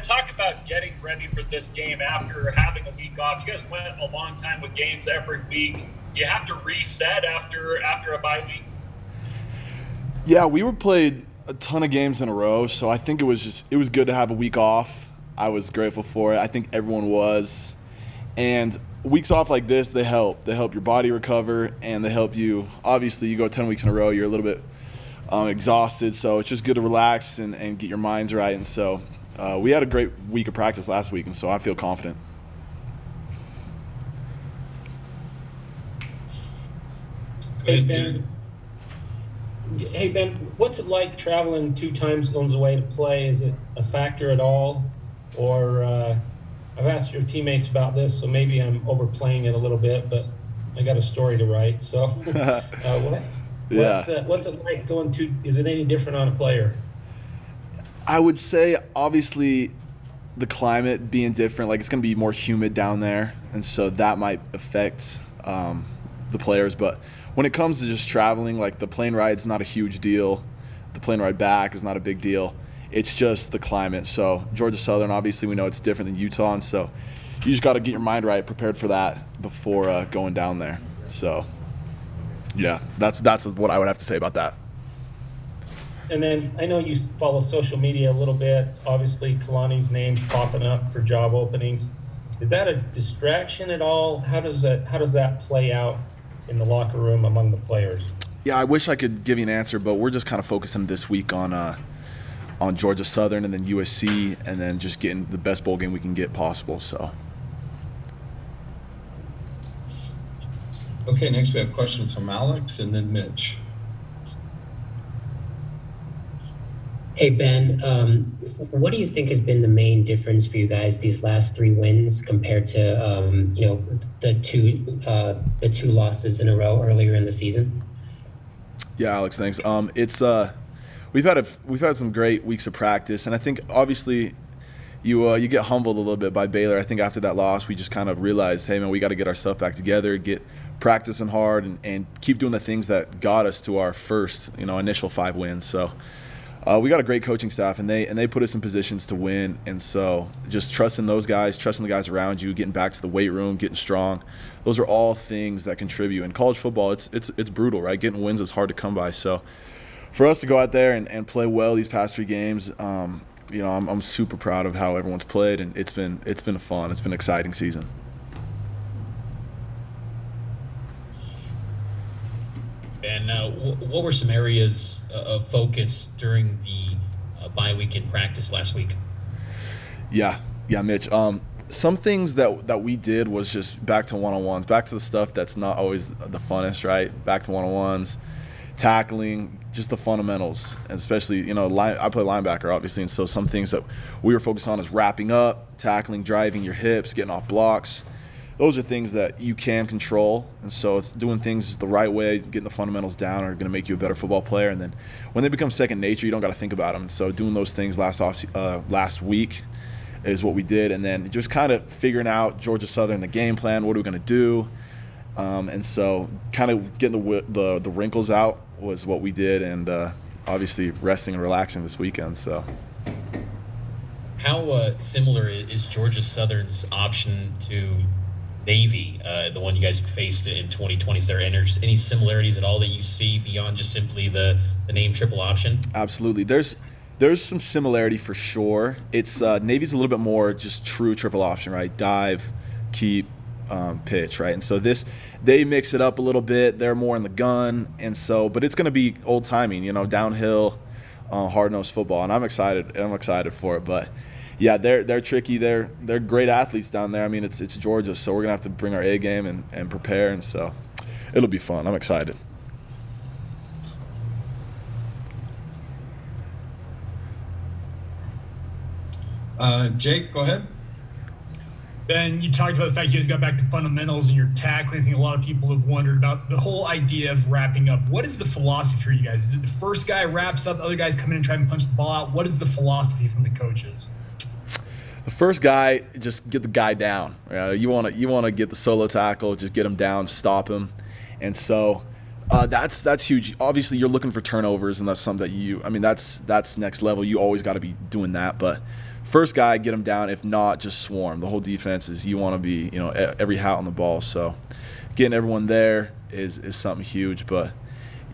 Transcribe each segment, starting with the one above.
Ben, talk about getting ready for this game after having a week off. You guys went a long time with games every week. Do you have to reset after a bye week? Yeah, we were played a ton of games in a row, so I think it was good to have a week off. I was grateful for it. I think everyone was. And weeks off like this, they help. They help your body recover, and they help you. Obviously, you go 10 weeks in a row, you're a little bit exhausted, so it's just good to relax and get your minds right. And so we had a great week of practice last week, and so I feel confident. Hey, Ben, what's it like traveling 2 time zones away to play? Is it a factor at all? Or I've asked your teammates about this, so maybe I'm overplaying it a little bit, but I got a story to write. So what's it like going to – is it any different on a player? I would say, obviously, the climate being different, like it's going to be more humid down there, and so that might affect the players. But when it comes to just traveling, like the plane ride's not a huge deal. The plane ride back is not a big deal. It's just the climate. So Georgia Southern, obviously, we know it's different than Utah, and so you just got to get your mind right, prepared for that before going down there. So, yeah, that's what I would have to say about that. And then I know you follow social media a little bit. Obviously, Kalani's name's popping up for job openings. Is that a distraction at all? How does that play out in the locker room among the players? Yeah, I wish I could give you an answer, but we're just kind of focusing this week on Georgia Southern and then USC, and then just getting the best bowl game we can get possible. So. Okay, next we have questions from Alex and then Mitch. Hey, Ben, what do you think has been the main difference for you guys these last 3 wins compared to, the two losses in a row earlier in the season? Yeah, Alex, thanks. We've had some great weeks of practice, and I think obviously you get humbled a little bit by Baylor. I think after that loss, we just kind of realized, hey man, we got to get our stuff back together, get practicing hard, and keep doing the things that got us to our first initial 5 wins. So. We got a great coaching staff, and they put us in positions to win. And so just trusting those guys, trusting the guys around you, getting back to the weight room, getting strong, those are all things that contribute. In college football, it's brutal, right? Getting wins is hard to come by. So for us to go out there and play well these past 3 games, I'm super proud of how everyone's played, and it's been fun. It's been an exciting season. And what were some areas of focus during the bye week in practice last week? Yeah, Mitch. Some things that we did was just back to one-on-ones, back to the stuff that's not always the funnest, right? Back to one-on-ones, tackling, just the fundamentals, and especially, I play linebacker, obviously, and so some things that we were focused on is wrapping up, tackling, driving your hips, getting off blocks. Those are things that you can control, and so doing things the right way, getting the fundamentals down, are going to make you a better football player. And then when they become second nature, you don't got to think about them. So doing those things last week is what we did, and then just kind of figuring out Georgia Southern, the game plan, what are we going to do, and so kind of getting the wrinkles out was what we did, and obviously resting and relaxing this weekend. So. How similar is Georgia Southern's option to Navy, the one you guys faced in 2020? Is there any similarities at all that you see beyond just simply the name triple option? Absolutely. There's some similarity for sure. It's Navy's a little bit more just true triple option, right? Dive, keep, pitch, right? And so they mix it up a little bit. They're more in the gun, and so, but it's going to be old timing, downhill, hard-nosed football, and I'm excited. I'm excited for it, but. Yeah, they're tricky. They're great athletes down there. I mean, it's Georgia, so we're gonna have to bring our A game and prepare, and so it'll be fun. I'm excited. Jake, go ahead. Ben, you talked about the fact you guys got back to fundamentals and your tackling. I think a lot of people have wondered about the whole idea of wrapping up. What is the philosophy for you guys? Is it the first guy wraps up, the other guys come in and try and punch the ball out? What is the philosophy from the coaches? The first guy, just get the guy down. You want to get the solo tackle, just get him down, stop him. And so That's huge. Obviously, you're looking for turnovers, and that's something that that's next level. You always got to be doing that. But first guy, get them down. If not, just swarm. The whole defense is you want to be, every hat on the ball. So getting everyone there is something huge. But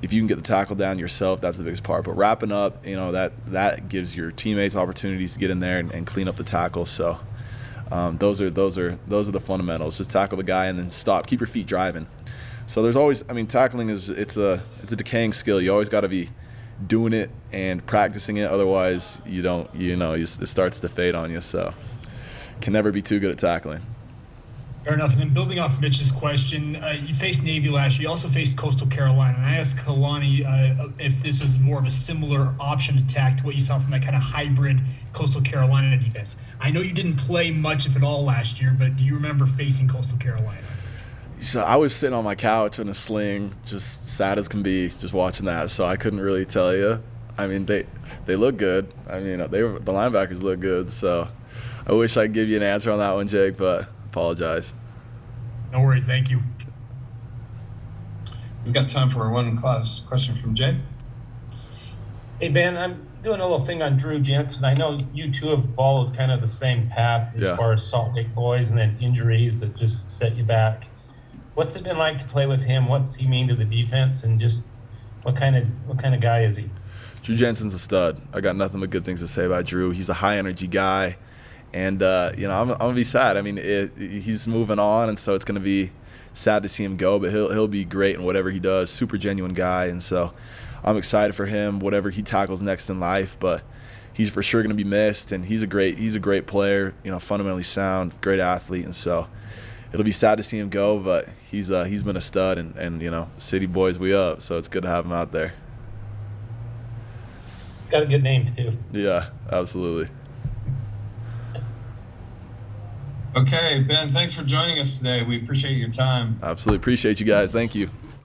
if you can get the tackle down yourself, that's the biggest part. But wrapping up, that gives your teammates opportunities to get in there and clean up the tackle. So those are the fundamentals. Just tackle the guy and then stop. Keep your feet driving. So there's always, tackling it's a decaying skill. You always got to be doing it and practicing it. Otherwise, it starts to fade on you. So can never be too good at tackling. Fair enough. And then building off Mitch's question, you faced Navy last year. You also faced Coastal Carolina. And I asked Kalani if this was more of a similar option attack to what you saw from that kind of hybrid Coastal Carolina defense. I know you didn't play much, if at all, last year, but do you remember facing Coastal Carolina? So I was sitting on my couch in a sling, just sad as can be, just watching that. So I couldn't really tell you. They look good. The linebackers look good. So I wish I could give you an answer on that one, Jake, but apologize. No worries. Thank you. We've got time for one class question from Jake. Hey, Ben, I'm doing a little thing on Drew Jensen. I know you two have followed kind of the same path as far as Salt Lake boys and then injuries that just set you back. What's it been like to play with him? What's he mean to the defense, and just what kind of guy is he? Drew Jensen's a stud. I got nothing but good things to say about Drew. He's a high energy guy, and I'm gonna be sad. He's moving on, and so it's gonna be sad to see him go. But he'll be great in whatever he does. Super genuine guy, and so I'm excited for him. Whatever he tackles next in life, but he's for sure gonna be missed. And he's a great player. Fundamentally sound, great athlete, and so. It'll be sad to see him go, but he's been a stud, and City Boys, we up, so it's good to have him out there. He's got a good name too. Yeah, absolutely. Okay, Ben, thanks for joining us today. We appreciate your time. Absolutely appreciate you guys. Thank you.